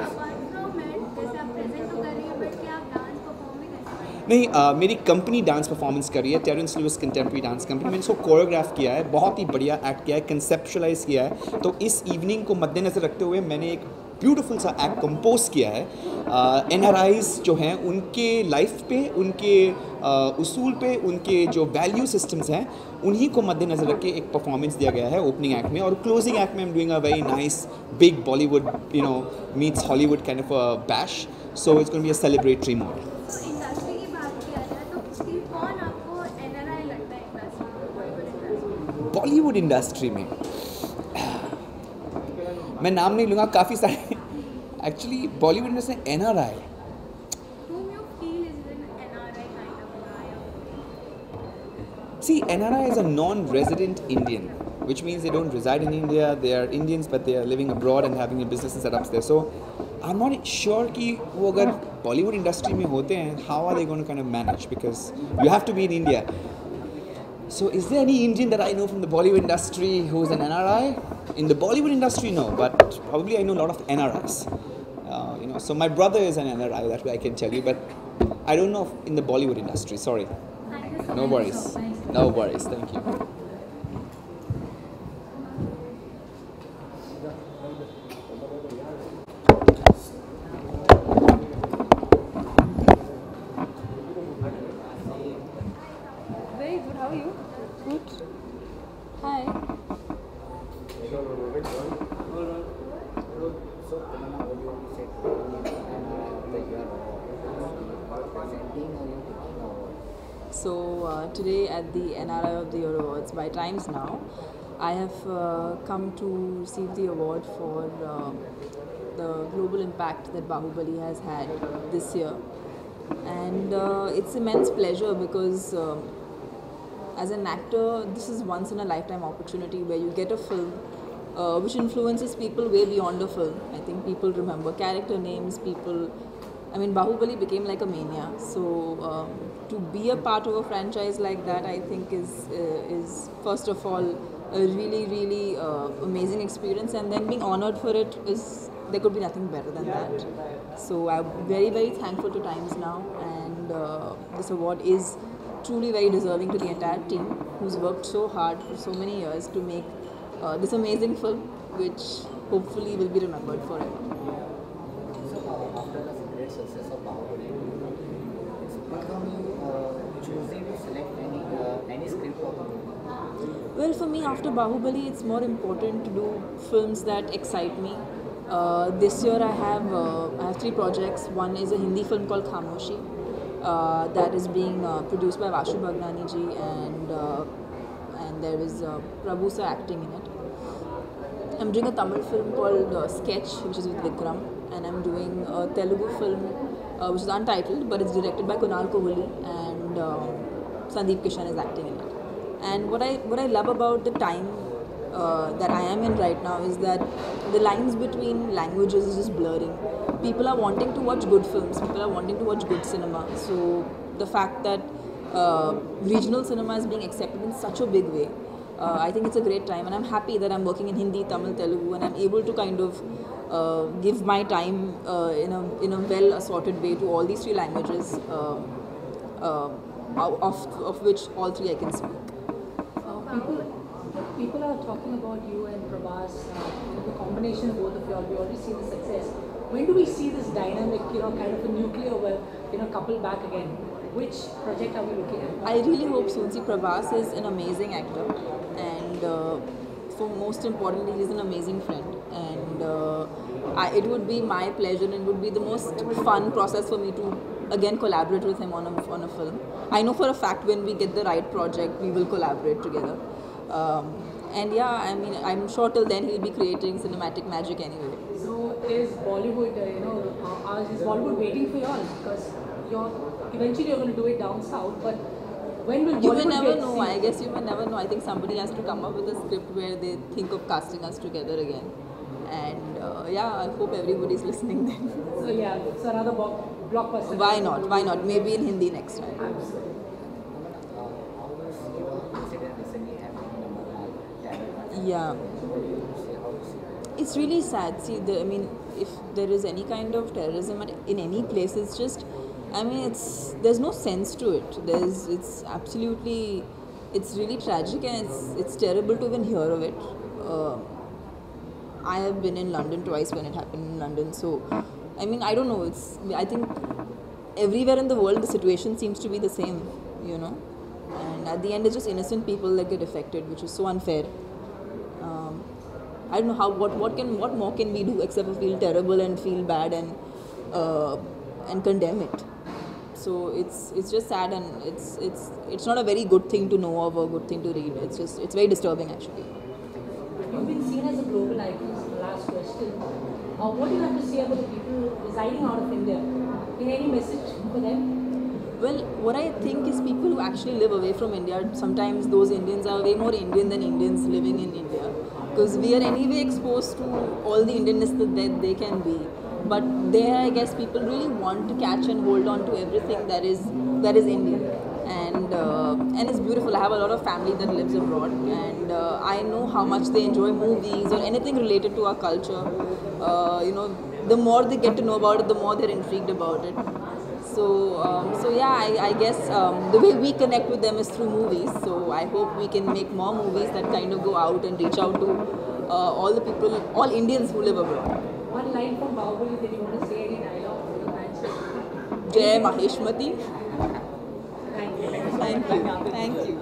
Apart from it जैसे आप present तो कर रही हैं बट क्या आप डांस परफॉर्म भी कर सकते हैं? नहीं, मेरी कंपनी डांस परफॉर्मेंस कर रही है, Terence Lewis contemporary dance company. मैंने इसको कोरियोग्राफ किया है, बहुत ही बढ़िया एक्ट किया है, कंसेप्शलाइज किया है। तो इस इवनिंग को मद्देनज़र रखते हुए मैंने एक ब्यूटीफुल सा एक्ट कंपोज किया है। एन जो हैं उनके लाइफ पे, उनके उसूल पे, उनके जो वैल्यू सिस्टम्स हैं उन्हीं को मद्देनज़र रख के एक परफॉर्मेंस दिया गया है ओपनिंग एक्ट में। और क्लोजिंग एक्ट में I am doing a very nice big Bollywood meets Hollywood kind of a bash. So it's going be a celebratory mode. तो इंडस्ट्री की बात किया जाए तो कौन आपको एनआरआई लगता है industry Bollywood industry? Bollywood industry में मैं नाम नहीं लूँगा, काफ़ी सारे एक्चुअली बॉलीवुड इंडस्ट्री में N R I. Whom you feel is an NRI kind of guy or See, NRI is a non-resident Indian, which means they don't reside in India. They are Indians, but they are living abroad and having a business and setups there. So, I'm not sure कि वो अगर Bollywood industry में होते हैं, how are they going to kind of manage? Because you have to be in India. So, is there any Indian that I know from the Bollywood industry who's an NRI? In the Bollywood industry, no, but probably I know a lot of NRIs. So my brother is an NRI, that way I can tell you, but I don't know in the Bollywood industry. Sorry. thank you so No much. worries. No worries. Thank you. Very good. How are you? Good. Hi. So today at the NRI of the Year Awards by Times Now, I have come to receive the award for the global impact that Bahubali has had this year, and it's immense pleasure because as an actor, this is once in a lifetime opportunity where you get a film which influences people way beyond a film. I think people remember character names, Bahubali became like a mania. So to be a part of a franchise like that, I think is first of all a really really amazing experience, and then being honored for it is there could be nothing better than that. So I'm very very thankful to Times Now, and this award is truly very deserving to the entire team who's worked so hard for so many years to make this amazing film, which hopefully will be remembered forever. So after the great success of Bahubali, it's become choosing to select any script for the movie. Well, for me, after Bahubali, it's more important to do films that excite me. This year, I have three projects. One is a Hindi film called Khamoshi, that is being produced by Vashu Bhagnani ji, and there is Prabhu sir acting in it. I'm doing a Tamil film called Sketch, which is with Vikram, and I'm doing a Telugu film which is untitled, but it's directed by Kunal Kohli, and Sandeep Kishan is acting in it. And what I love about the time that I am in right now is that the lines between languages is just blurring. People are wanting to watch good films. People are wanting to watch good cinema. So the fact that regional cinema is being accepted in such a big way, I think it's a great time, and I'm happy that I'm working in Hindi, Tamil, Telugu, and I'm able to kind of give my time in a well assorted way to all these three languages, of which all three I can speak. People are talking about you and Prabhas, the combination of both of you all. We already see the success. When do we see this dynamic, kind of a nuclear, couple back again? Which project are we looking at? I really hope soon. See, Prabhas is an amazing actor, and for most importantly, he's an amazing friend. And it would be my pleasure, and it would be the most fun process for me to again collaborate with him on a film. I know for a fact when we get the right project, we will collaborate together. And yeah, I'm sure till then he'll be creating cinematic magic anyway. So is Bollywood, is Bollywood waiting for you all? Because eventually you're going to do it down south, but when will You Bollywood may never get know. seen? I guess you may never know. I think somebody has to come up with a script where they think of casting us together again. And yeah, I hope everybody's listening then. So yeah, so another blockbuster. Why not? Why not? Maybe in Hindi next time. Absolutely. How was your incident recently happening in the Tamil? Yeah. How you see? it's really sad. See, I mean, if there is any kind of terrorism in any place, it's just, I mean, there's no sense to it. It's really tragic, and it's terrible to even hear of it. I have been in London twice when it happened in London, so I mean, I don't know. I think everywhere in the world the situation seems to be the same, you know. And at the end, it's just innocent people that get affected, which is so unfair. I don't know what more can we do except for feel terrible and feel bad and condemn it. So it's just sad, and it's not a very good thing to know of or good thing to read. It's very disturbing actually. You've been seen as a global icon. So the last question: what do you have to say about the people residing out of India? Any message for them? Well, what I think is people who actually live away from India, sometimes those Indians are way more Indian than Indians living in India, because we are anyway exposed to all the Indianness that they can be. But there, I guess people really want to catch and hold on to everything that is Indian, and it's beautiful. I have a lot of family that lives abroad, and I know how much they enjoy movies or anything related to our culture. You know, the more they get to know about it, the more they're intrigued about it. So yeah, I guess the way we connect with them is through movies. So I hope we can make more movies that kind of go out and reach out to all the people, all Indians who live abroad. One line from Bahubali that you want to say, any dialogue for the fans? Jai Maheshmati. Thank you. Thank you.